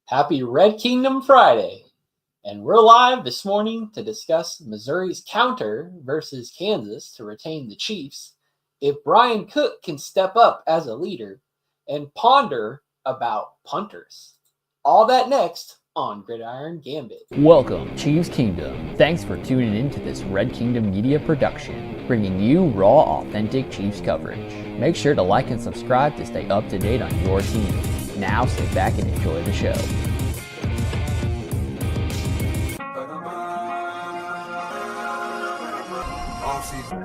Happy Red Kingdom Friday, and we're live this morning to discuss Missouri's counter versus Kansas to retain the Chiefs, if Bryan Cook can step up as a leader, and ponder about punters. All that next on Gridiron Gambit. Welcome, Chiefs Kingdom. Thanks for tuning in to this Red Kingdom media production, bringing you raw, authentic Chiefs coverage. Make sure to like and subscribe to stay up to date on your team. Now sit back and enjoy the show.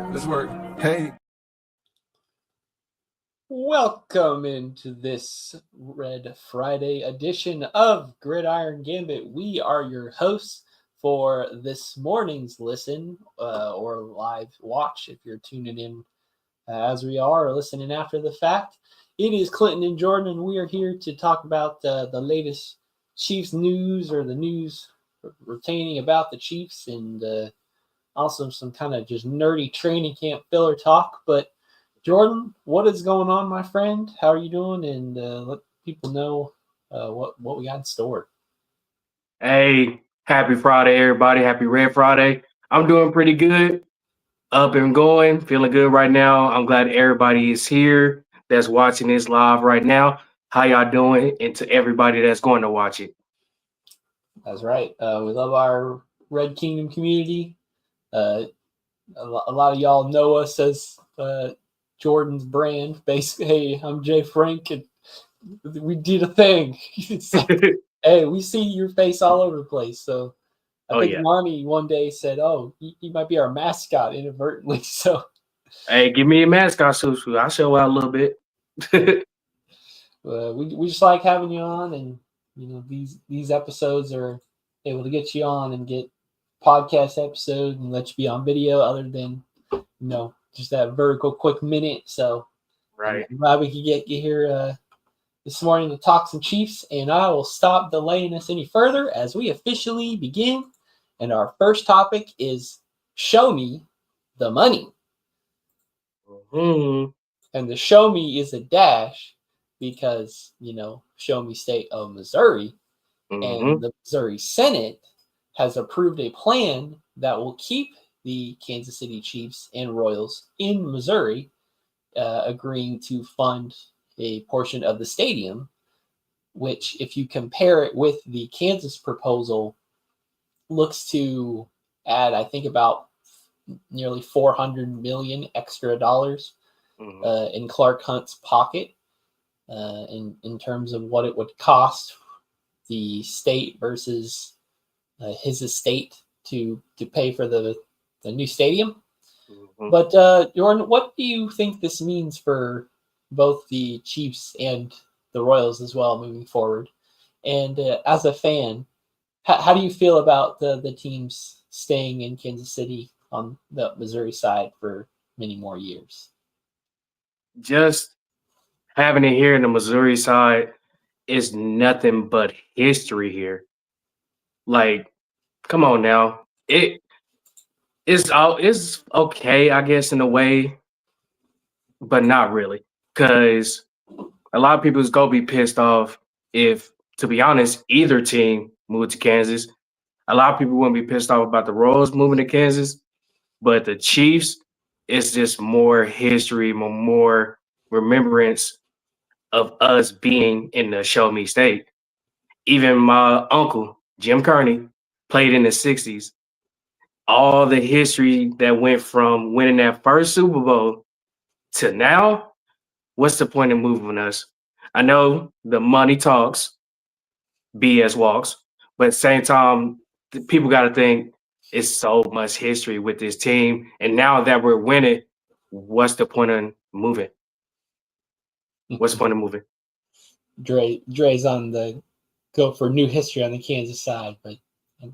Let's work. Hey. Welcome into this Red Friday edition of Gridiron Gambit. We are your hosts for this morning's listen or live watch if you're tuning in as we are or listening after the fact. It is Clinton and Jordan, and we are here to talk about the latest Chiefs news or the news retaining about the Chiefs and also some kind of just nerdy training camp filler talk. But Jordan, what is going on, my friend? How are you doing? And let people know what we got in store. Hey, happy Friday, everybody. Happy Red Friday. I'm doing pretty good. Up and going. Feeling good right now. I'm glad everybody is here that's watching this live right now. How y'all doing? And to everybody that's going to watch it. That's right. We love our Red Kingdom community. A lot of y'all know us as Jordan's brand. Basically, hey, I'm Jay Frank, and we did a thing. Hey, we see your face all over the place. So I think Monty one day said, "Oh, he might be our mascot inadvertently." So, hey, give me a mascot suit. I'll show out a little bit. We just like having you on, and these episodes are able to get you on and get podcast episode and let you be on video, other than just that vertical quick minute. So, right, I'm glad we could get here this morning to talk some Chiefs, and I will stop delaying this any further as we officially begin. And our first topic is show me the money. Mm-hmm. And the show me is a dash because, show me state of Missouri. Mm-hmm. And the Missouri Senate has approved a plan that will keep the Kansas City Chiefs and Royals in Missouri, agreeing to fund a portion of the stadium, which, if you compare it with the Kansas proposal, looks to add, I think, about nearly $400 million extra dollars in Clark Hunt's pocket in terms of what it would cost the state versus his estate to pay for the new stadium. Mm-hmm. But Jordan, what do you think this means for both the Chiefs and the Royals as well moving forward? And as a fan, how do you feel about the teams staying in Kansas City on the Missouri side for many more years? Just having it here in the Missouri side is nothing but history here. Like, come on now. It's okay, I guess, in a way, but not really. Because a lot of people is going to be pissed off if, to be honest, either team moved to Kansas. A lot of people wouldn't be pissed off about the Royals moving to Kansas, but the Chiefs, it's just more history, more remembrance of us being in the Show Me State. Even my uncle, Jim Kearney, played in the 60s. All the history that went from winning that first Super Bowl to now, what's the point of moving us? I know the money talks, BS walks, but at the same time, people got to think it's so much history with this team. And now that we're winning, what's the point of moving? What's the point of moving? Dre's on the go for new history on the Kansas side, but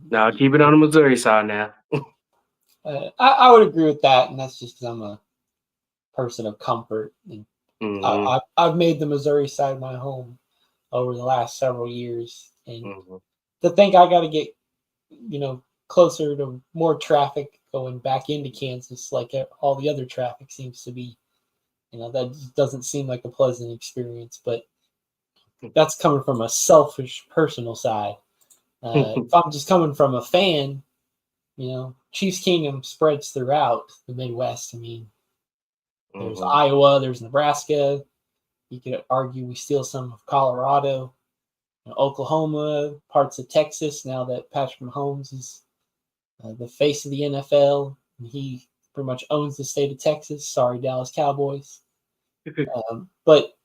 now keep it on the Missouri side now. I would agree with that, and that's just because I'm a person of comfort. And I've made the Missouri side my home over the last several years, and to think I got to get closer to more traffic going back into Kansas, like all the other traffic seems to be, that doesn't seem like a pleasant experience. But that's coming from a selfish personal side. If I'm just coming from a fan, Chiefs Kingdom spreads throughout the Midwest. I mean, there's Iowa, there's Nebraska. You could argue we steal some of Colorado, Oklahoma, parts of Texas. Now that Patrick Mahomes is the face of the NFL, and he pretty much owns the state of Texas. Sorry, Dallas Cowboys. But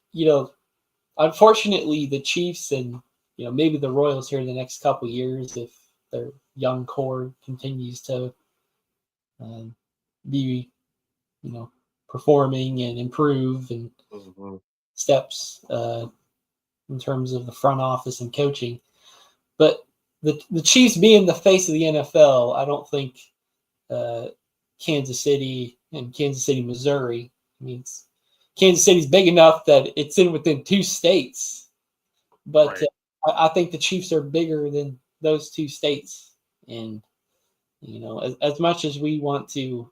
unfortunately, the Chiefs and maybe the Royals here in the next couple of years, if their young core continues to be performing and improve and steps in terms of the front office and coaching. But the Chiefs being the face of the NFL, I don't think Kansas City and Kansas City, Missouri, Kansas City's big enough that it's within 2 states. But I think the Chiefs are bigger than those 2 states. And, as much as we want to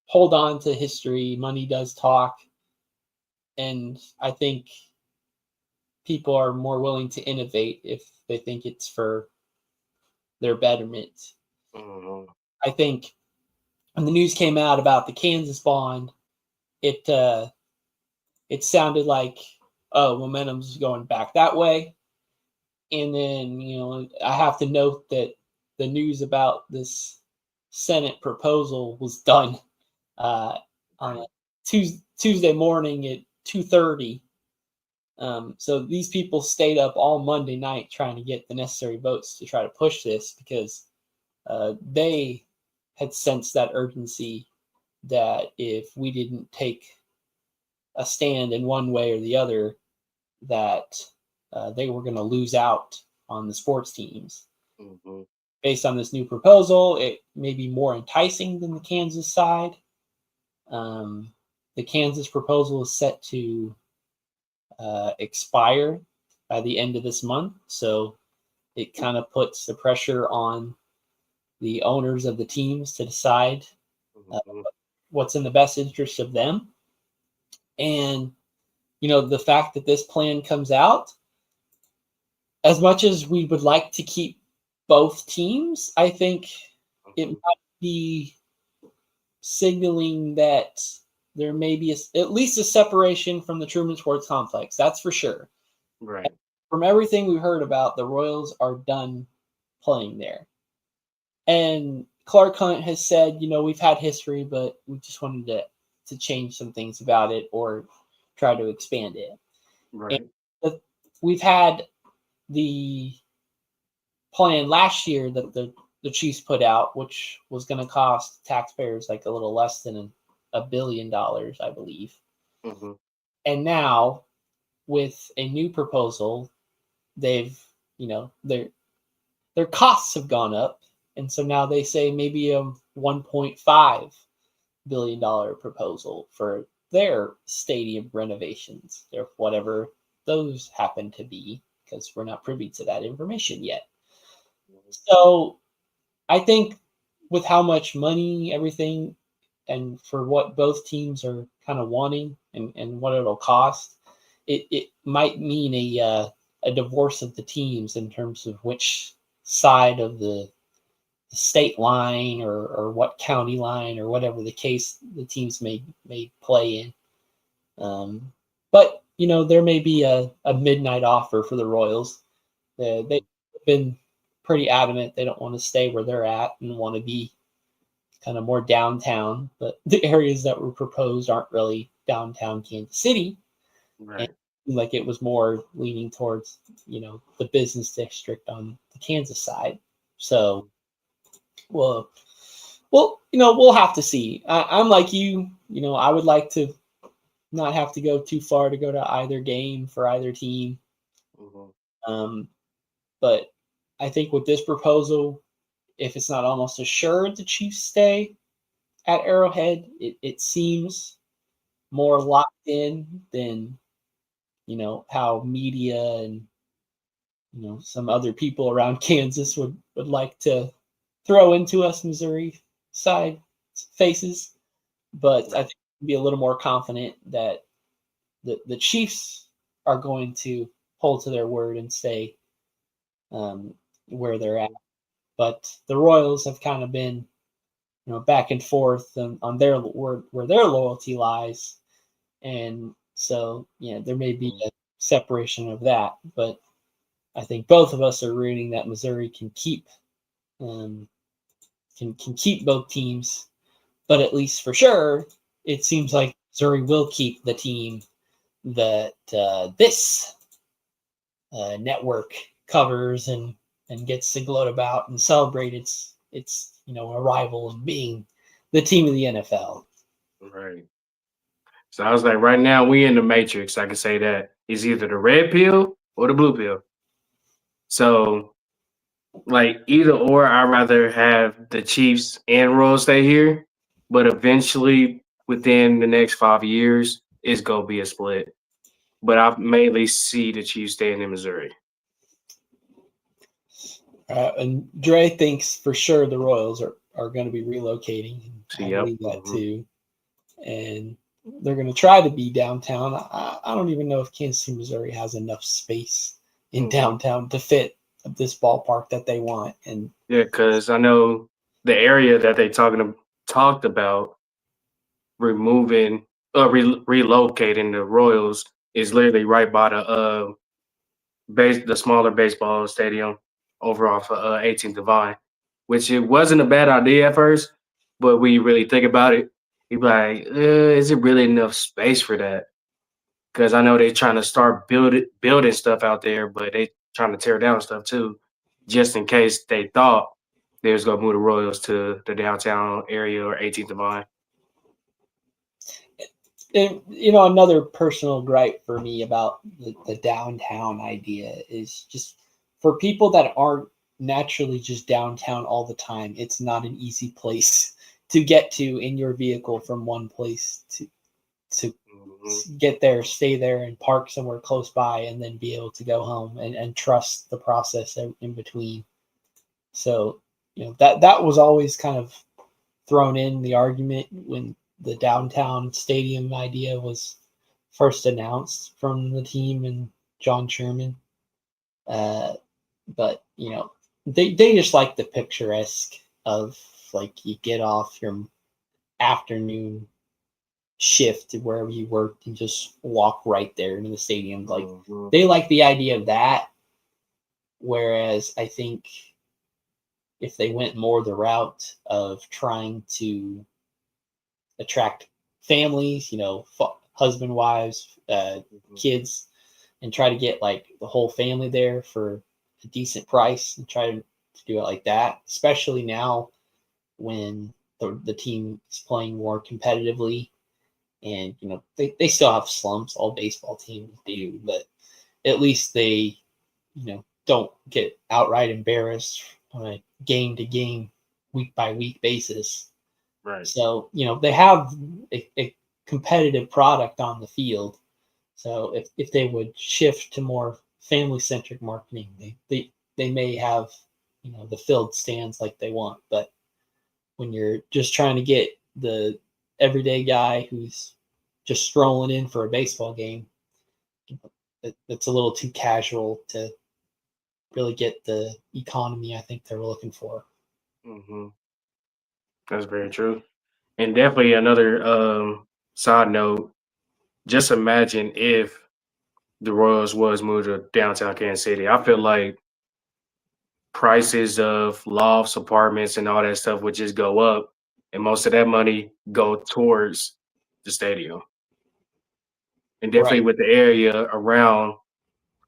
hold on to history, money does talk. And I think people are more willing to innovate if they think it's for their betterment. I think when the news came out about the Kansas bond, it sounded like, momentum's going back that way. And then, I have to note that the news about this Senate proposal was done on a Tuesday morning at 2:30. So these people stayed up all Monday night trying to get the necessary votes to try to push this because they had sensed that urgency that if we didn't take a stand in one way or the other, that they were going to lose out on the sports teams. Based on this new proposal, it may be more enticing than the Kansas side. The Kansas proposal is set to expire by the end of this month, so it kind of puts the pressure on the owners of the teams to decide what's in the best interest of them. And the fact that this plan comes out, as much as we would like to keep both teams, I think it might be signaling that there may be at least a separation from the Truman Sports Complex. That's for sure. Right. And from everything we heard about, the Royals are done playing there. And Clark Hunt has said, we've had history, but we just wanted to change some things about it or try to expand it. Right. And we've had the plan last year that the Chiefs put out, which was going to cost taxpayers like a little less than $1 billion, I believe. And now with a new proposal, they've, their costs have gone up. And so now they say maybe a $1.5 billion proposal for their stadium renovations, or whatever those happen to be, because we're not privy to that information yet. So I think with how much money, everything, and for what both teams are kind of wanting and what it'll cost, it might mean a divorce of the teams in terms of which side of the state line or what county line or whatever the case the teams may play in. But, there may be a midnight offer for the Royals. They've been pretty adamant they don't want to stay where they're at and want to be kind of more downtown. But the areas that were proposed aren't really downtown Kansas City. Right. And like it was more leaning towards, the business district on the Kansas side. So, well, we'll have to see. I'm like you, I would like to not have to go too far to go to either game for either team. But I think with this proposal, if it's not almost assured the Chiefs stay at Arrowhead, it seems more locked in than, how media and, some other people around Kansas would like to throw into us Missouri side faces. But I think we'd be a little more confident that the Chiefs are going to hold to their word and stay where they're at. But the Royals have kind of been, back and forth on their where their loyalty lies, and so there may be a separation of that. But I think both of us are rooting that Missouri can keep keep both teams. But at least for sure, it seems like Missouri will keep the team that this network covers and gets to gloat about and celebrate its arrival and being the team of the NFL. Right. So I was like, right now we in the matrix. I can say that it's either the red pill or the blue pill. So like either or, I'd rather have the Chiefs and Royals stay here, but eventually within the next 5 years, it's gonna be a split. But I mainly see the Chiefs staying in Missouri. And Dre thinks for sure the Royals are going to be relocating. I believe that too. And they're going to try to be downtown. I don't even know if Kansas City, Missouri has enough space in downtown to fit this ballpark that they want. And yeah, because I know the area that they talked about removing relocating the Royals is literally right by the smaller baseball stadium over off 18th Divine, which it wasn't a bad idea at first, but when you really think about it, you'd be like, is it really enough space for that? Because I know they're trying to start building stuff out there, but they trying to tear down stuff too, just in case they thought they was gonna move the Royals to the downtown area or 18th Divine. And, another personal gripe for me about the downtown idea is just for people that aren't naturally just downtown all the time, it's not an easy place to get to in your vehicle from one place to get there, stay there, and park somewhere close by, and then be able to go home and trust the process in between. So, that was always kind of thrown in the argument when the downtown stadium idea was first announced from the team and John Sherman. But, they just like the picturesque of like you get off your afternoon shift wherever you worked and just walk right there into the stadium. Like they like the idea of that. Whereas I think if they went more the route of trying to attract families, husband, wives, kids, and try to get like the whole family there for a decent price and try to do it like that, especially now when the team is playing more competitively. And, they still have slumps, all baseball teams do, but at least they, don't get outright embarrassed on a game to game, week by week basis. Right. So, they have a competitive product on the field. So if they would shift to more family centric marketing, they may have, the filled stands like they want. But when you're just trying to get the everyday guy who's just strolling in for a baseball game, it's a little too casual to really get the economy I think they're looking for. That's very true. And definitely another side note, just imagine if the Royals was moved to downtown Kansas City. I feel like prices of lofts, apartments, and all that stuff would just go up, and most of that money go towards the stadium. And definitely with the area around,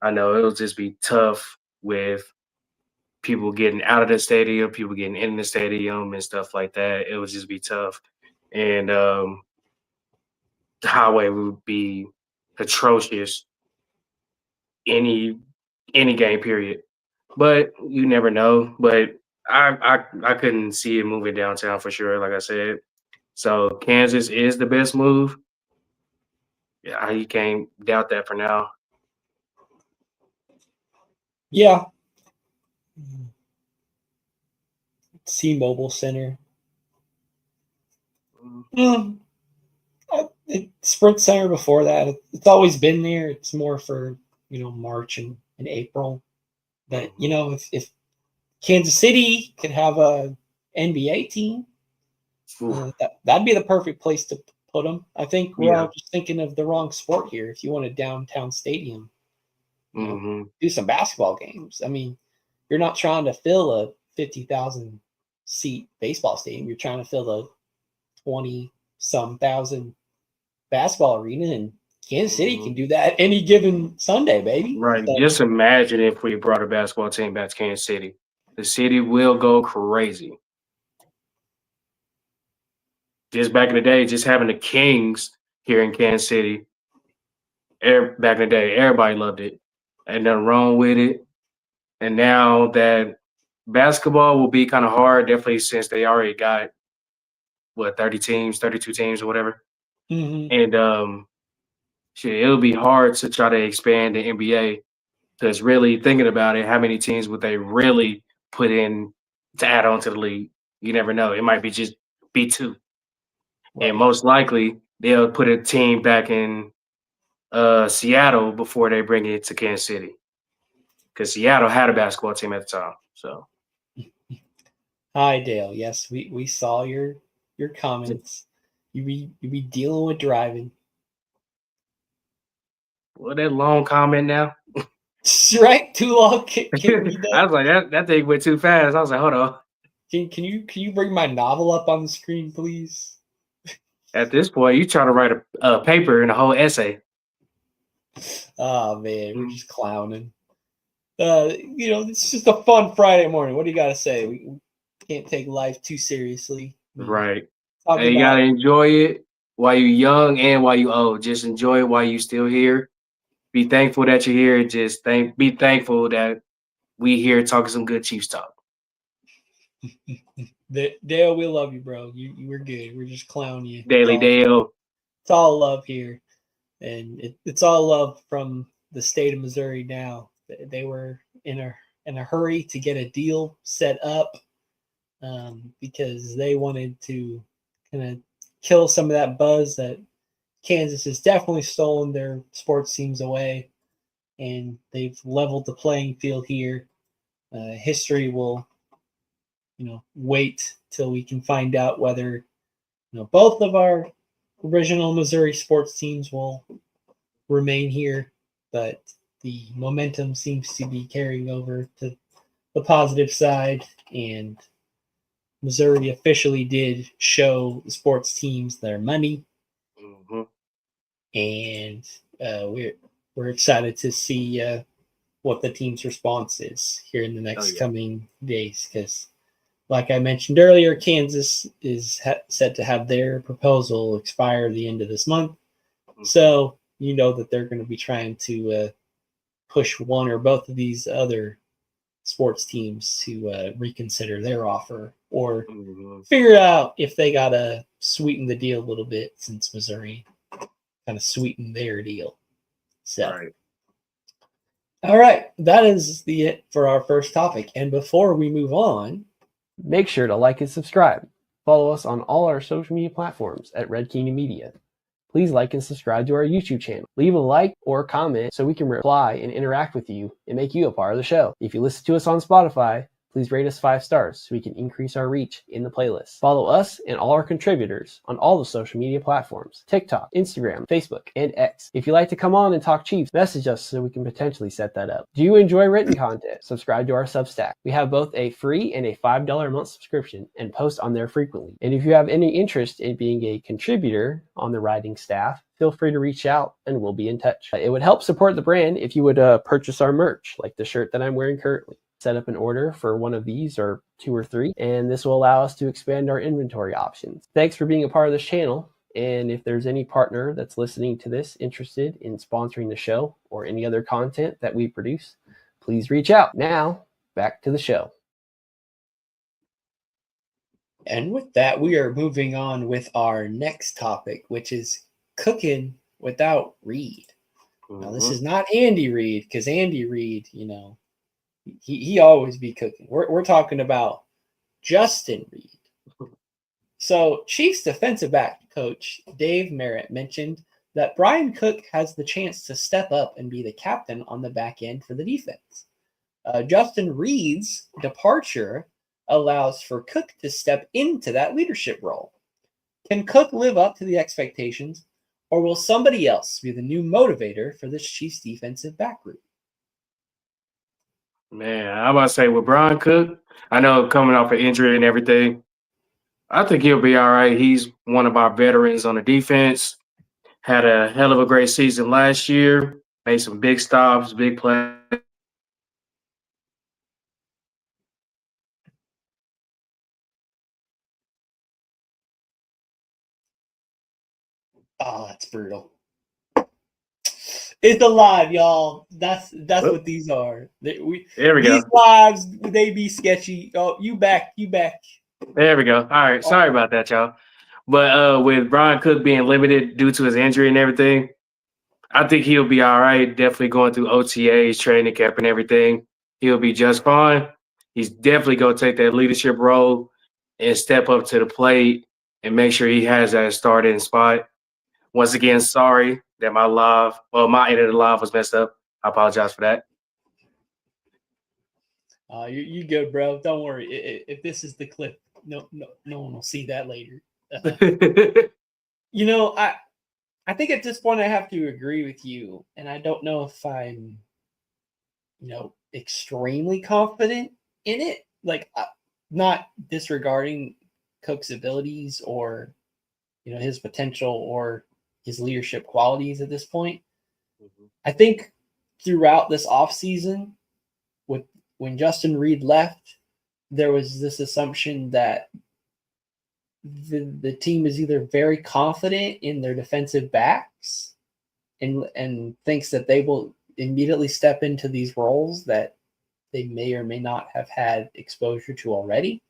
I know it'll just be tough with people getting out of the stadium, people getting in the stadium and stuff like that. It would just be tough. And the highway would be atrocious any game period. But you never know. But I couldn't see it moving downtown for sure, like I said. So Kansas is the best move. Yeah, you can't doubt that for now. Yeah. T-Mobile Center. Sprint Center before that. It's always been there. It's more for March and April. That, if Kansas City could have a NBA team, that'd be the perfect place to put them. I think we're all just thinking of the wrong sport here. If you want a downtown stadium, do some basketball games. I mean, you're not trying to fill a 50,000 seat baseball stadium. You're trying to fill a 20-some thousand basketball arena, and Kansas City can do that any given Sunday, baby. Right. So, just imagine if we brought a basketball team back to Kansas City. The city will go crazy. Just back in the day, just having the Kings here in Kansas City, back in the day, everybody loved it. Ain't nothing wrong with it. And now that basketball will be kind of hard, definitely since they already got, 30 teams, 32 teams or whatever. And it'll be hard to try to expand the NBA, because really thinking about it, how many teams would they really put in to add on to the league? You never know. It might be just be 2. Right. And most likely they'll put a team back in Seattle before they bring it to Kansas City, because Seattle had a basketball team at the time. So, hi Dale. Yes, we saw your comments. You be dealing with driving. Well, that long comment now. Right, too long. I was like, that thing went too fast. I was like, hold on. Can you bring my novel up on the screen, please? At this point, you trying to write a paper and a whole essay. Oh man, we're just clowning. It's just a fun Friday morning. What do you got to say? We can't take life too seriously. Right. Hey, you gotta enjoy it while you're young and while you're old. Just enjoy it while you're still here. Be thankful that you're here. Just be thankful that we here talking some good Chiefs talk. Dale, we love you, bro. You were good. We're just clowning you. Daily Dale. It's all love here, and it's all love from the state of Missouri. Now they were in a hurry to get a deal set up, because they wanted to kind of kill some of that buzz that Kansas has definitely stolen their sports teams away, and they've leveled the playing field here. History will, wait till we can find out whether, both of our original Missouri sports teams will remain here, but the momentum seems to be carrying over to the positive side, and Missouri officially did show the sports teams their money. And we're excited to see what the team's response is here in the next coming days, because like I mentioned earlier, Kansas is set to have their proposal expire the end of this month. So that they're going to be trying to push one or both of these other sports teams to reconsider their offer, or figure out if they got to sweeten the deal a little bit, since Missouri kind of sweeten their deal. So, all right, that is it for our first topic. And before we move on, make sure to like and subscribe. Follow us on all our social media platforms at Red Kingdom Media. Please like and subscribe to our YouTube channel. Leave a like or comment so we can reply and interact with you and make you a part of the show. If you listen to us on Spotify, please rate us 5 stars so we can increase our reach in the playlist. Follow us and all our contributors on all the social media platforms: TikTok, Instagram, Facebook, and X. If you'd like to come on and talk Chiefs, message us so we can potentially set that up. Do you enjoy written content? Subscribe to our Substack. We have both a free and a $5 a month subscription and post on there frequently. And if you have any interest in being a contributor on the writing staff, feel free to reach out and we'll be in touch. It would help support the brand if you would purchase our merch, like the shirt that I'm wearing currently. Set up an order for one of these, or 2 or 3, and this will allow us to expand our inventory options. Thanks for being a part of this channel, and if there's any partner that's listening to this interested in sponsoring the show or any other content that we produce, please reach out. Now, back to the show. And with that, we are moving on with our next topic, which is Cookin Without Reid. Now, this is not Andy Reid, because Andy Reid, he always be cooking. We're talking about Justin Reid. So Chiefs defensive back coach Dave Merritt mentioned that Bryan Cook has the chance to step up and be the captain on the back end for the defense. Justin Reid's departure allows for Cook to step into that leadership role. Can Cook live up to the expectations, or will somebody else be the new motivator for this Chiefs defensive back group? Man, I'm about to say with Bryan Cook, I know coming off an injury and everything, I think he'll be all right. He's one of our veterans on the defense. Had a hell of a great season last year. Made some big stops, big plays. Oh, that's brutal. It's alive, y'all. That's what these are. There we These go. lives, they be sketchy. Oh, you back. There we go. All right. Sorry about that, y'all. But with Bryan Cook being limited due to his injury and everything, I think he'll be all right. Definitely going through OTAs, training camp, and everything. He'll be just fine. He's definitely going to take that leadership role and step up to the plate and make sure he has that starting spot. Once again, sorry that my end of the live was messed up. I apologize for that. You good, bro. Don't worry. If this is the clip, no one will see that later. I think at this point I have to agree with you, and I don't know if I'm, extremely confident in it. Like, not disregarding Cook's abilities or, his potential or his leadership qualities at this point. Mm-hmm. I think throughout this offseason, when Justin Reid left, there was this assumption that the team is either very confident in their defensive backs and thinks that they will immediately step into these roles that they may or may not have had exposure to already.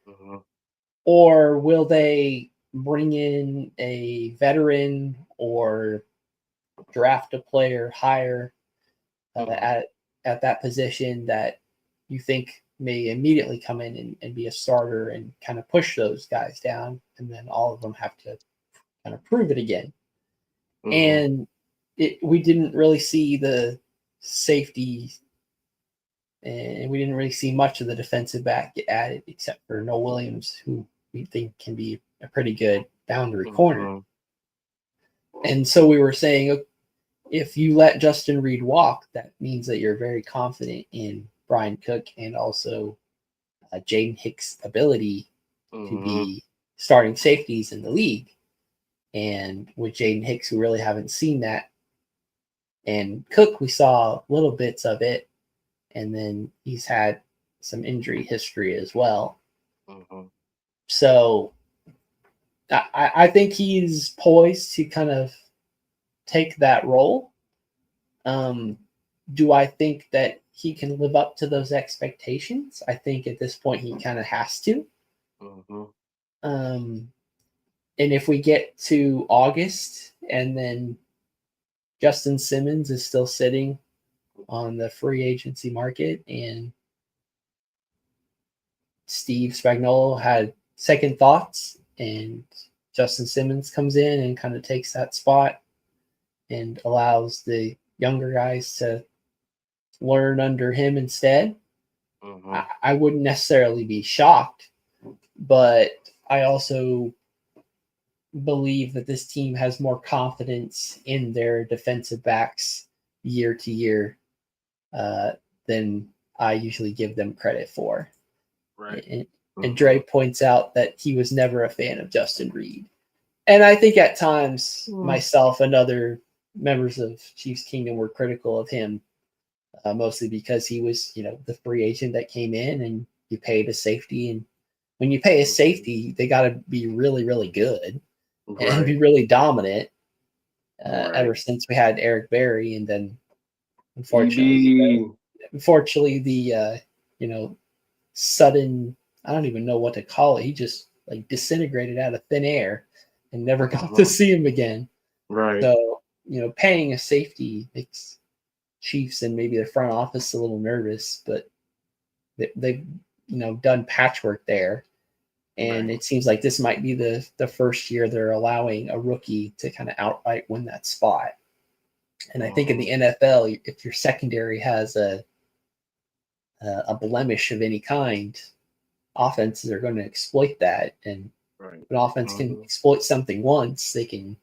Mm-hmm. Or will they bring in a veteran or draft a player higher at that position that you think may immediately come in and be a starter and kind of push those guys down, and then all of them have to kind of prove it again. Mm-hmm. And we didn't really see the safety, and we didn't really see much of the defensive back get added except for Noah Williams, who we think can be a pretty good boundary corner. And so we were saying, if you let Justin Reid walk, that means that you're very confident in Bryan Cook and also Jaden Hicks' ability to be starting safeties in the league. And with Jaden Hicks, we really haven't seen that. And Cook, we saw little bits of it. And then he's had some injury history as well. Mm-hmm. So I think he's poised to kind of take that role. Do I think that he can live up to those expectations? I think at this point he kind of has to. Mm-hmm. And if we get to August and then Justin Simmons is still sitting on the free agency market and Steve Spagnuolo had second thoughts and Justin Simmons comes in and kind of takes that spot and allows the younger guys to learn under him instead, Mm-hmm. I wouldn't necessarily be shocked, but I also believe that this team has more confidence in their defensive backs year to year than I usually give them credit for. Right. And Dre points out that he was never a fan of Justin Reid. And I think at times myself and other members of Chiefs Kingdom were critical of him, mostly because he was, the free agent that came in and you paid a safety. And when you pay a safety, they got to be really, really good and be really dominant. Ever since we had Eric Berry, and then unfortunately, the sudden, I don't even know what to call it. He just disintegrated out of thin air and never got to see him again. Right. So, paying a safety makes Chiefs and maybe the front office a little nervous, but they've done patchwork there. And Right. it seems like this might be the first year they're allowing a rookie to kind of outright win that spot. And I think in the NFL, if your secondary has a blemish of any kind, offenses are going to exploit that. And Right. if an offense can exploit something once, they can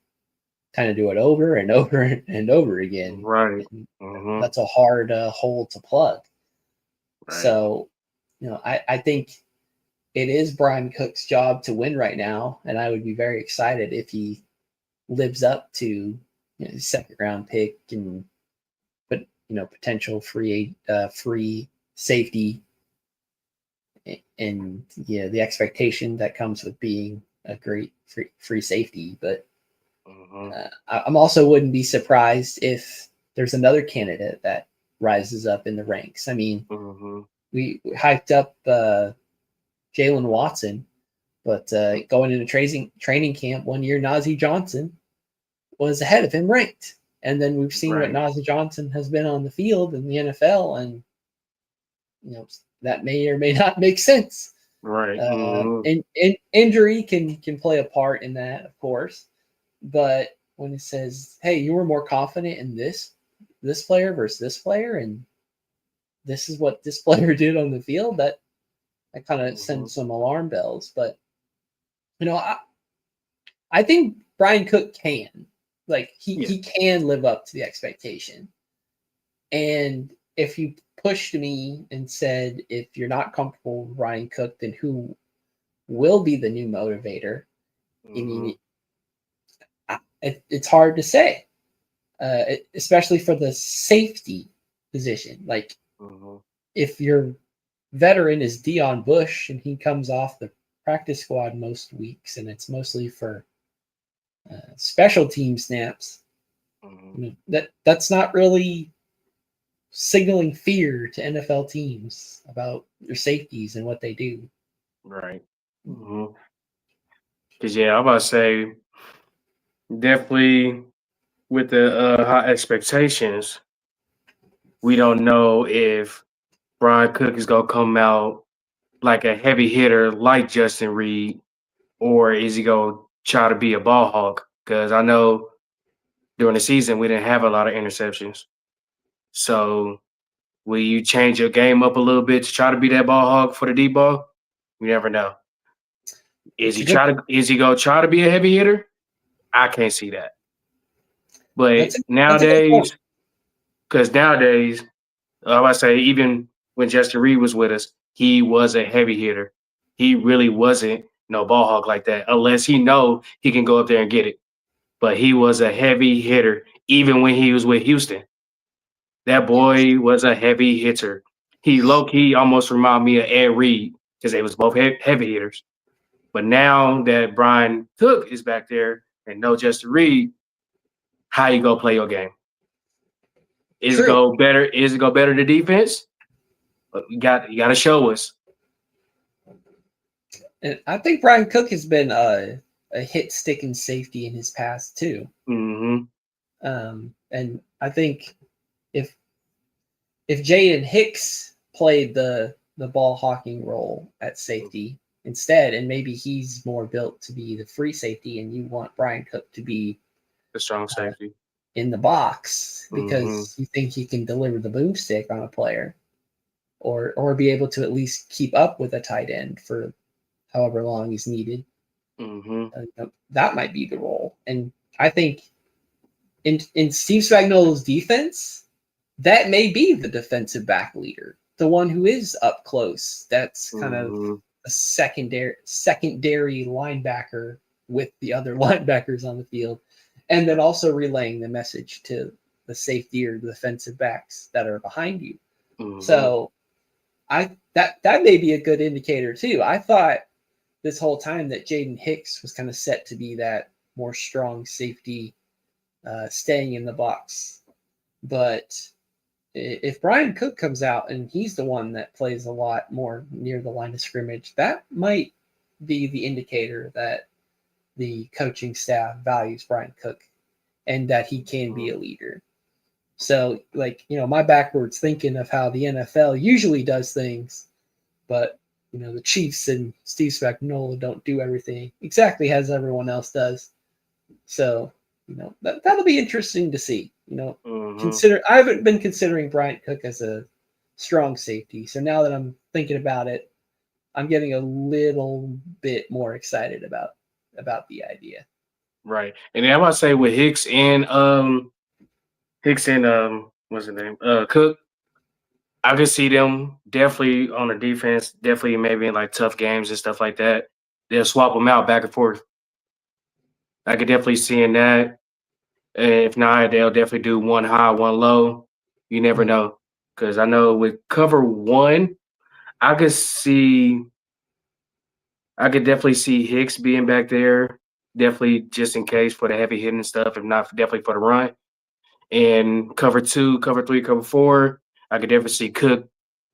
kind of do it over and over and over again. Right. And that's a hard hole to plug. Right. So, I think it is Bryan Cook's job to win right now, and I would be very excited if he lives up to second round pick but potential free safety and the expectation that comes with being a great free safety. But I'm also wouldn't be surprised if there's another candidate that rises up in the ranks. I mean, we hyped up Jalen Watson, but going into training camp one year, Najee Johnson was ahead of him ranked. And then we've seen what Najee Johnson has been on the field in the NFL, and that may or may not make sense. Right. And injury can play a part in that, of course. But when it says, "Hey, you were more confident in this player versus this player, and this is what this player did on the field," that kind of sends some alarm bells. But I think Bryan Cook can. He can live up to the expectation. And if you pushed me and said, if you're not comfortable with Bryan Cook, then who will be the new motivator? I mean, it's hard to say, especially for the safety position. If your veteran is Deion Bush and he comes off the practice squad most weeks, and it's mostly for special team snaps, that's not really signaling fear to NFL teams about their safeties and what they do. Right. Because I'm about to say, definitely with the high expectations, we don't know if Bryan Cook is gonna come out like a heavy hitter like Justin Reed, or is he gonna try to be a ball hawk? Because I know during the season we didn't have a lot of interceptions. So will you change your game up a little bit to try to be that ball hawk for the deep ball? You never know. Is he gonna try to be a heavy hitter? I can't see that. But nowadays, I say even when Justin Reed was with us, he was a heavy hitter. He really wasn't no ball hawk like that, unless he know he can go up there and get it. But he was a heavy hitter, even when he was with Houston. That boy was a heavy hitter. He low-key almost reminded me of Ed Reed because they was both heavy hitters. But now that Bryan Cook is back there and no Justin Reed, how you gonna play your game? Is it go better? Is it go better to defense? You got to show us. And I think Bryan Cook has been a hit stick and safety in his past too. And I think if Jaden Hicks played the ball hawking role at safety instead, and maybe he's more built to be the free safety, and you want Bryan Cook to be the strong safety in the box because you think he can deliver the boomstick on a player, or be able to at least keep up with a tight end for however long he's needed. That might be the role. And I think in Steve Spagnuolo's defense, that may be the defensive back leader, the one who is up close. That's kind of a secondary linebacker with the other linebackers on the field, and then also relaying the message to the safety or the defensive backs that are behind you. So that may be a good indicator too. I thought this whole time that Jaden Hicks was kind of set to be that more strong safety, staying in the box. But if Bryan Cook comes out and he's the one that plays a lot more near the line of scrimmage, that might be the indicator that the coaching staff values Bryan Cook and that he can be a leader. So, my backwards thinking of how the NFL usually does things, but the Chiefs and Steve Spagnuolo don't do everything exactly as everyone else does. So, that'll be interesting to see. I haven't been considering Bryan Cook as a strong safety. So now that I'm thinking about it, I'm getting a little bit more excited about the idea. Right. And then I'm about to say with Hicks and what's his name? Cook, I could see them definitely on the defense, definitely maybe in like tough games and stuff like that. They'll swap them out back and forth. I could definitely see in that. And if not, they'll definitely do one high, one low. You never know. Because I know with cover one, I could definitely see Hicks being back there, definitely just in case for the heavy hitting stuff, if not definitely for the run. And cover two, cover three, cover four, I could definitely see Cook.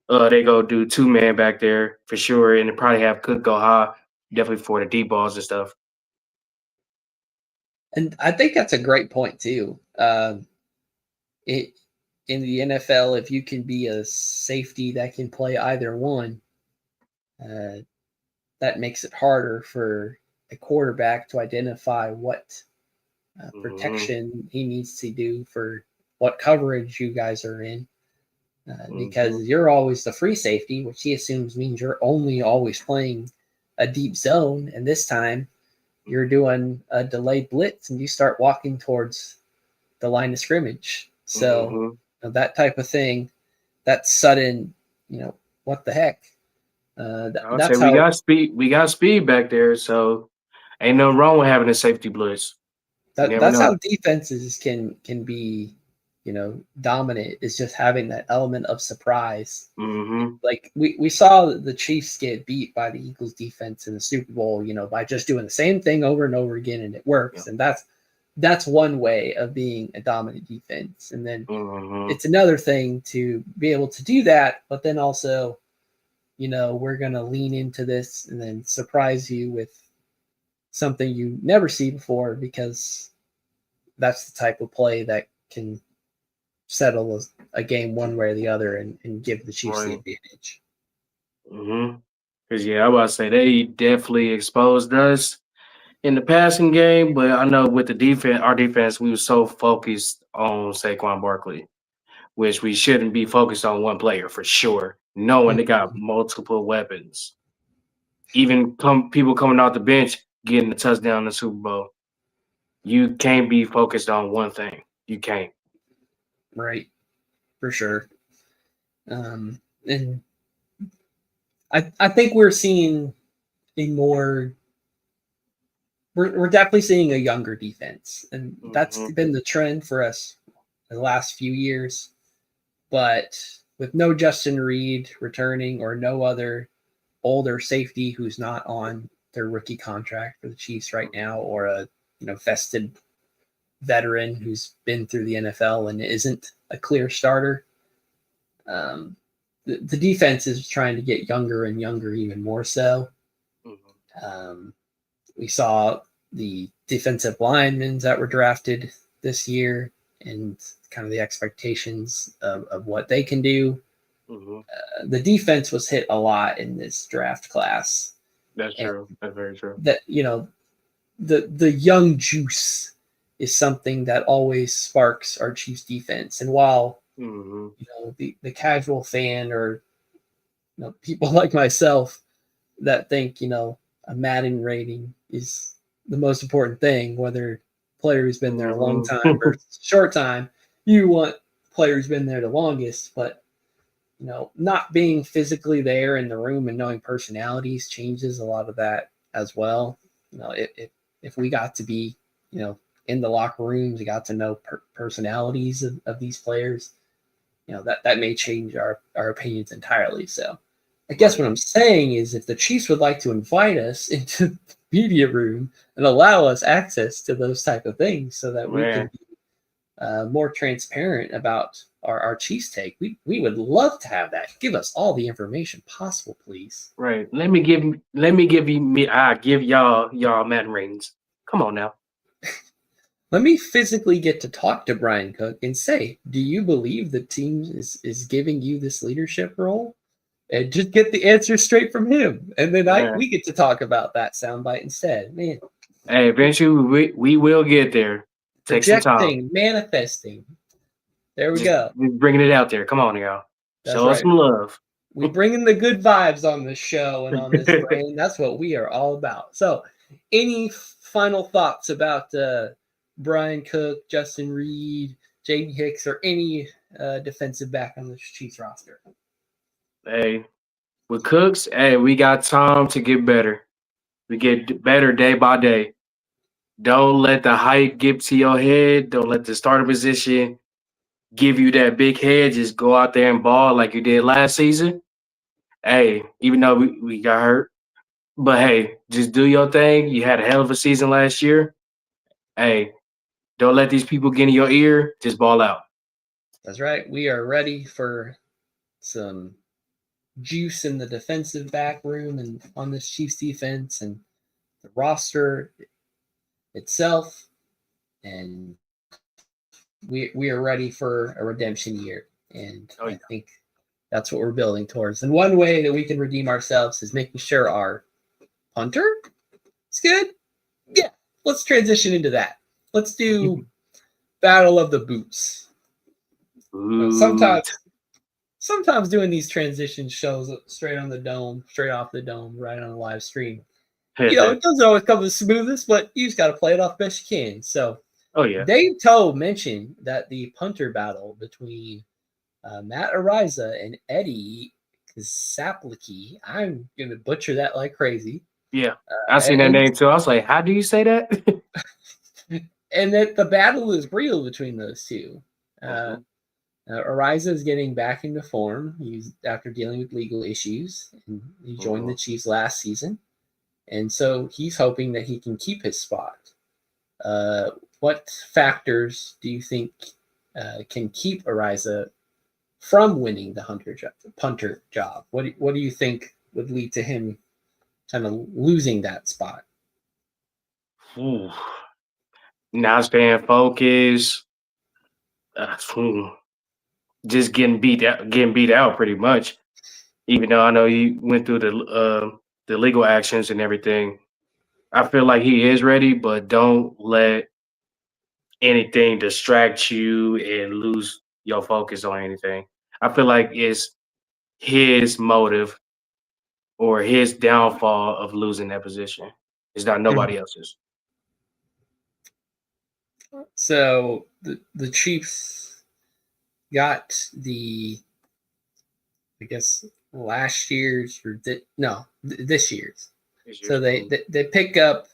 They go do 2-man back there for sure, and probably have Cook go high, definitely for the deep balls and stuff. And I think that's a great point too. In the NFL, if you can be a safety that can play either one, that makes it harder for a quarterback to identify what protection he needs to do for what coverage you guys are in. Because you're always the free safety, which he assumes means you're only always playing a deep zone. And this time you're doing a delayed blitz and you start walking towards the line of scrimmage. So that type of thing, that sudden, what the heck? That's how we got speed. We got speed back there, so ain't nothing wrong with having a safety blitz. That's how defenses can be, dominant, is just having that element of surprise. Like we saw the Chiefs get beat by the Eagles defense in the Super Bowl, by just doing the same thing over and over again, and it works. And that's one way of being a dominant defense. And then it's another thing to be able to do that, but then also, we're going to lean into this and then surprise you with something you never see before, because that's the type of play that can settle a game one way or the other and give the Chiefs the advantage. Because, I was about to say, they definitely exposed us in the passing game, but I know with the defense, our defense, we were so focused on Saquon Barkley, which we shouldn't be focused on one player for sure, knowing they got multiple weapons. Even people coming off the bench getting the touchdown in the Super Bowl. You can't be focused on one thing. You can't. Right. For sure. And I think we're seeing we're definitely seeing a younger defense, and that's been the trend for us the last few years. But with no Justin Reid returning or no other older safety who's not on their rookie contract for the Chiefs right now, or a vested veteran who's been through the NFL and isn't a clear starter, the defense is trying to get younger and younger, even more so. We saw the defensive linemen that were drafted this year and kind of the expectations of what they can do. The defense was hit a lot in this draft class. That's true. That's very true. That, the young juice is something that always sparks our Chiefs defense. And while, the casual fan or, people like myself that think, a Madden rating is the most important thing, whether player who's been there a long time versus short time, you want player who's been there the longest. But, not being physically there in the room and knowing personalities changes a lot of that as well. If we got to be, in the locker rooms, we got to know personalities of these players, that may change our opinions entirely. So I guess what I'm saying is, if the Chiefs would like to invite us into the media room and allow us access to those type of things so that we can be more transparent about our Chiefs take, we would love to have that. Give us all the information possible, please. Right. Let me give y'all Madden ratings. Come on now. Let me physically get to talk to Bryan Cook and say, do you believe the team is giving you this leadership role? and just get the answer straight from him, and then we get to talk about that soundbite instead. Man, hey, eventually we will get there. Take some time. projecting, manifesting. There we go. We're bringing it out there. Come on, y'all. Show us some love. We bringing the good vibes on this show and on this brand. That's what we are all about. So, any final thoughts about Bryan Cook, Justin Reid, J.D. Hicks, or any defensive back on the Chiefs roster? Hey, with Cooks, hey, we got time to get better. We get better day by day. Don't let the hype get to your head. Don't let the starter position give you that big head. Just go out there and ball like you did last season. Hey, even though we got hurt, but hey, just do your thing. You had a hell of a season last year. Hey, don't let these people get in your ear. Just ball out. That's right. We are ready for some juice in the defensive back room and on this Chiefs defense and the roster itself. And we are ready for a redemption year. And I think that's what we're building towards. And one way that we can redeem ourselves is making sure our punter is good. Yeah, let's transition into that. Let's do Battle of the Boots. Sometimes doing these transition shows straight off the dome, right on the live stream. It doesn't always come the smoothest, but you just got to play it off best you can. So, Dave Toub mentioned that the punter battle between Matt Araiza and Eddie Czaplicki, I'm going to butcher that like crazy. Yeah, I seen that name too. I was like, how do you say that? And that the battle is real between those two. Araiza is getting back into form. He's after dealing with legal issues. And he joined the Chiefs last season. And so he's hoping that he can keep his spot. What factors do you think can keep Araiza from winning the punter job? What do you think would lead to him kind of losing that spot? Not staying focused. Just getting beat out pretty much. Even though I know he went through the legal actions and everything, I feel like he is ready, but don't let anything distract you and lose your focus on anything. I feel like it's his motive or his downfall of losing that position. It's not nobody else's. So the Chiefs got last year's or this year's. So they pick up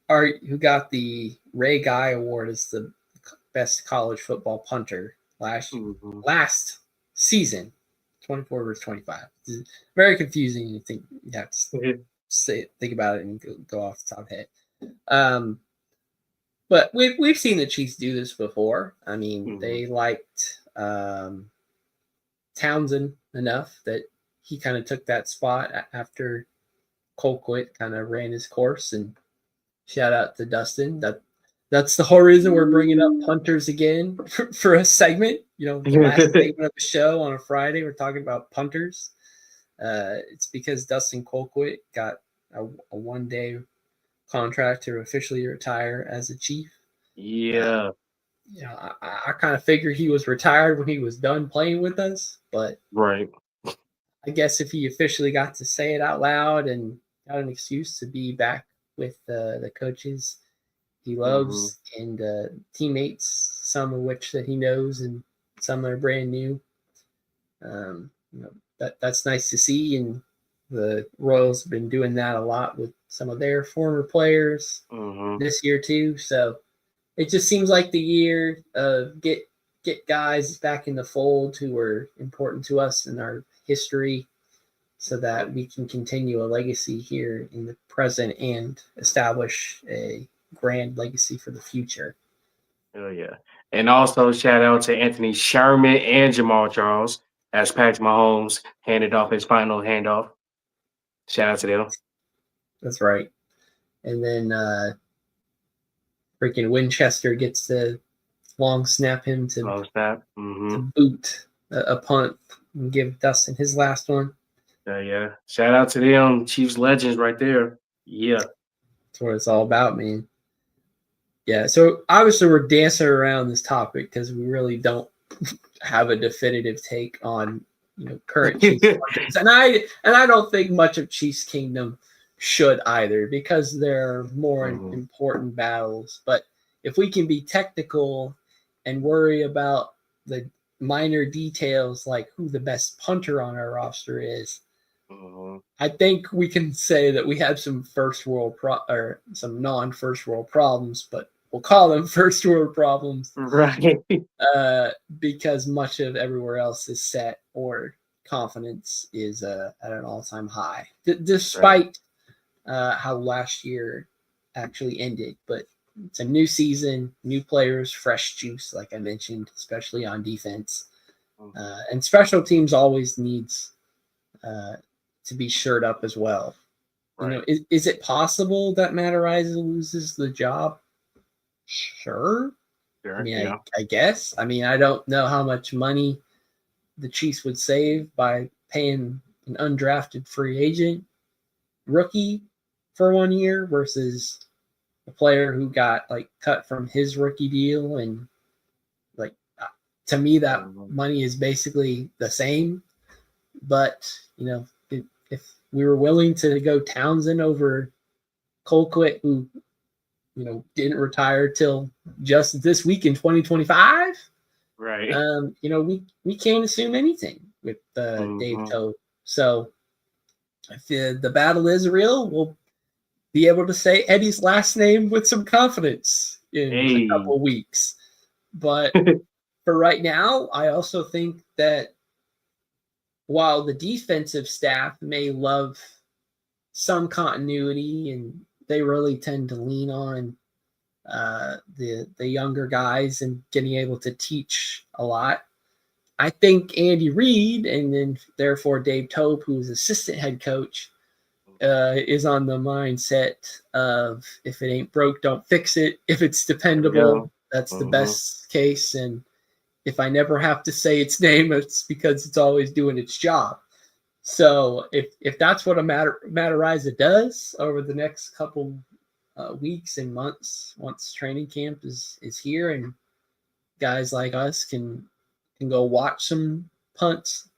who got the Ray Guy Award as the best college football punter last season, 24 versus 25. It's very confusing. You have to think about it and go off the top of the head. But we've seen the Chiefs do this before. I mean, they liked Townsend enough that he kind of took that spot after Colquitt kind of ran his course. And shout out to Dustin. That's the whole reason we're bringing up punters again for a segment. The last segment of the show on a Friday, we're talking about punters. It's because Dustin Colquitt got a one-day contract to officially retire as a Chief. Yeah. I kind of figured he was retired when he was done playing with us, but I guess if he officially got to say it out loud and got an excuse to be back with the coaches he loves and teammates, some of which that he knows and some are brand new. That's nice to see, and the Royals have been doing that a lot with some of their former players this year too. So it just seems like the year of get guys back in the fold who are important to us in our history, so that we can continue a legacy here in the present and establish a grand legacy for the future. Oh yeah. And also shout out to Anthony Sherman and Jamal Charles as Patrick Mahomes handed off his final handoff. Shout out to them. That's right. And then freaking Winchester gets to long snap him to boot a punt and give Dustin his last one. Yeah. Shout out to them, Chiefs legends right there. Yeah. That's what it's all about, man. Yeah, so obviously we're dancing around this topic because we really don't have a definitive take on current Chiefs punters. And I don't think much of Chiefs Kingdom should either, because there are more important battles. But if we can be technical and worry about the minor details like who the best punter on our roster is, I think we can say that we have some some non-first world problems, but we'll call them first world problems, Right. because much of everywhere else is set or confidence is at an all-time high, despite how last year actually ended. But it's a new season, new players, fresh juice, like I mentioned, especially on defense, and special teams always needs to be shored up as well. Right. Is it possible that Matt Araiza loses the job? Sure. I mean, I guess. I mean, I don't know how much money the Chiefs would save by paying an undrafted free agent rookie for 1 year versus a player who got cut from his rookie deal. And to me, that money is basically the same. But, if we were willing to go Townsend over Colquitt, who, didn't retire till just this week in 2025, right. We can't assume anything with Dave Toub. So if the battle is real, we'll be able to say Eddie's last name with some confidence in a couple weeks. But for right now, I also think that while the defensive staff may love some continuity and they really tend to lean on the younger guys and getting able to teach a lot, I think Andy Reid, and then therefore Dave Toub, who's assistant head coach, is on the mindset of if it ain't broke, don't fix it. If it's dependable, that's the best case. And if I never have to say its name, it's because it's always doing its job. So if that's what Matt Araiza does over the next couple weeks and months, once training camp is here and guys like us can go watch some punts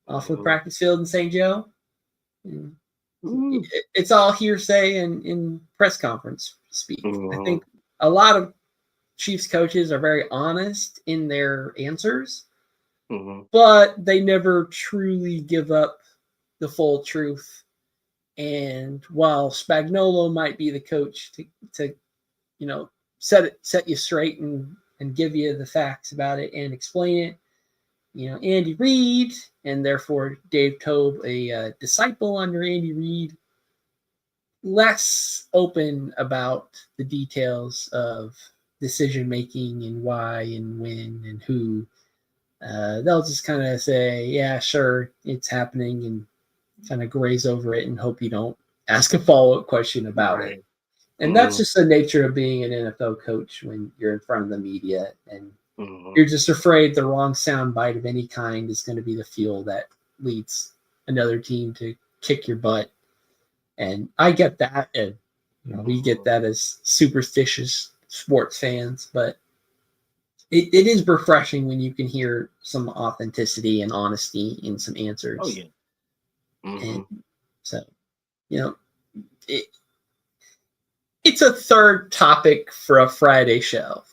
off the practice field in St. Joe, it's all hearsay and in press conference speak. I think a lot of Chiefs coaches are very honest in their answers, but they never truly give up the full truth. And while Spagnuolo might be the coach to set you straight and give you the facts about it and explain it, Andy Reid, and therefore Dave Toub, a disciple under Andy Reid, less open about the details of decision making and why and when and who. They'll just kind of say, yeah, sure, it's happening, and kind of graze over it and hope you don't ask a follow-up question about it. And that's just the nature of being an NFL coach when you're in front of the media and you're just afraid the wrong soundbite of any kind is going to be the fuel that leads another team to kick your butt. And I get that, and we get that as superstitious sports fans, but it is refreshing when you can hear some authenticity and honesty in some answers. Oh, yeah. And so, it's a third topic for a Friday show.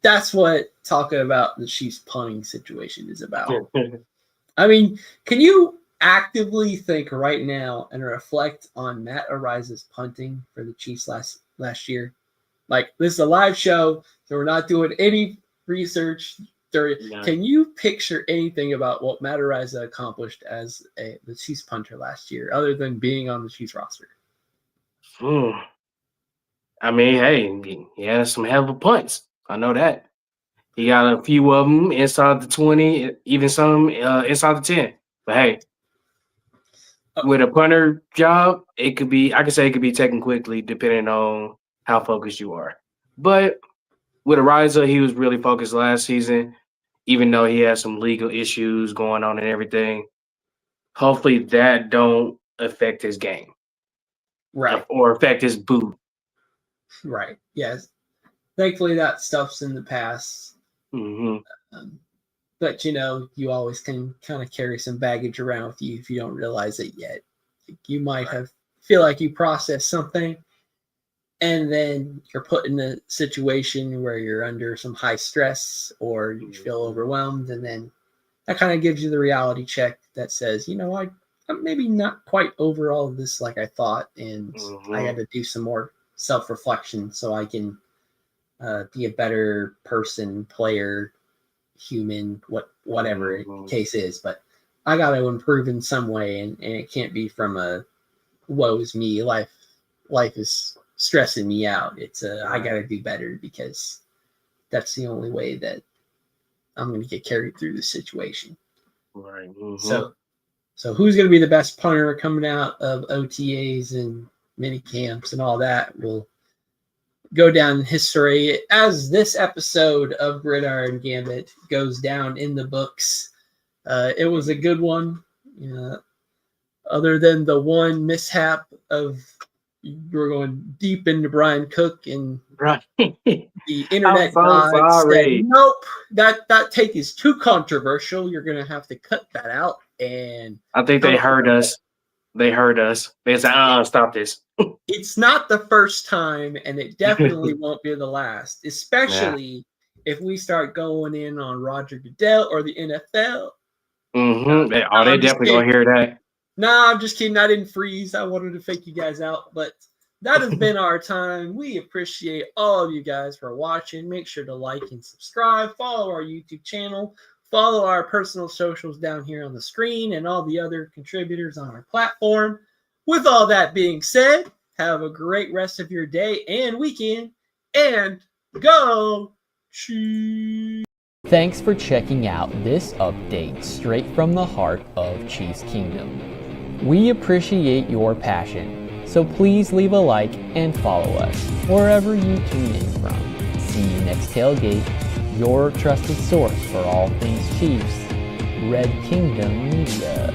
That's what talking about the Chiefs punting situation is about. I mean, can you actively think right now and reflect on Matt Araiza's punting for the Chiefs last year? Like, this is a live show, so we're not doing any research. Can you picture anything about what Matt Araiza accomplished as the Chiefs punter last year, other than being on the Chiefs roster? I mean, hey, he had some hell of punts. I know that. He got a few of them inside the 20, even some inside the 10. But hey, with a punter job, I could say it could be taken quickly depending on how focused you are. But with Araiza, he was really focused last season, even though he had some legal issues going on and everything. hopefully that don't affect his game. Right. Or affect his boot. Right. Yes. Thankfully, that stuff's in the past. But you always can kind of carry some baggage around with you if you don't realize it yet. You might feel like you processed something, and then you're put in a situation where you're under some high stress or you feel overwhelmed, and then that kind of gives you the reality check that says, I'm maybe not quite over all of this like I thought, and I got to do some more self-reflection so I can be a better person, player, human, whatever the case is. But I got to improve in some way, and it can't be from a woe is me, life is stressing me out. It's I got to do better, because that's the only way that I'm going to get carried through the situation. Right. So who's going to be the best punter coming out of OTAs and mini camps and all that will go down in history as this episode of Gridiron Gambit goes down in the books. It was a good one. Other than the one mishap of we're going deep into Bryan Cook and the internet guy said, nope, that take is too controversial. You're going to have to cut that out. And I think they heard us. They heard us. They said, stop this. It's not the first time, and it definitely won't be the last, especially if we start going in on Roger Goodell or the NFL. They definitely going to hear that. Nah, I'm just kidding. I didn't freeze. I wanted to fake you guys out, but that has been our time. We appreciate all of you guys for watching. Make sure to like and subscribe. Follow our YouTube channel. Follow our personal socials down here on the screen and all the other contributors on our platform. With all that being said, have a great rest of your day and weekend, and go Chiefs! Thanks for checking out this update straight from the heart of Chiefs Kingdom. We appreciate your passion, so please leave a like and follow us wherever you tune in from. See you next tailgate, your trusted source for all things Chiefs, Red Kingdom Media.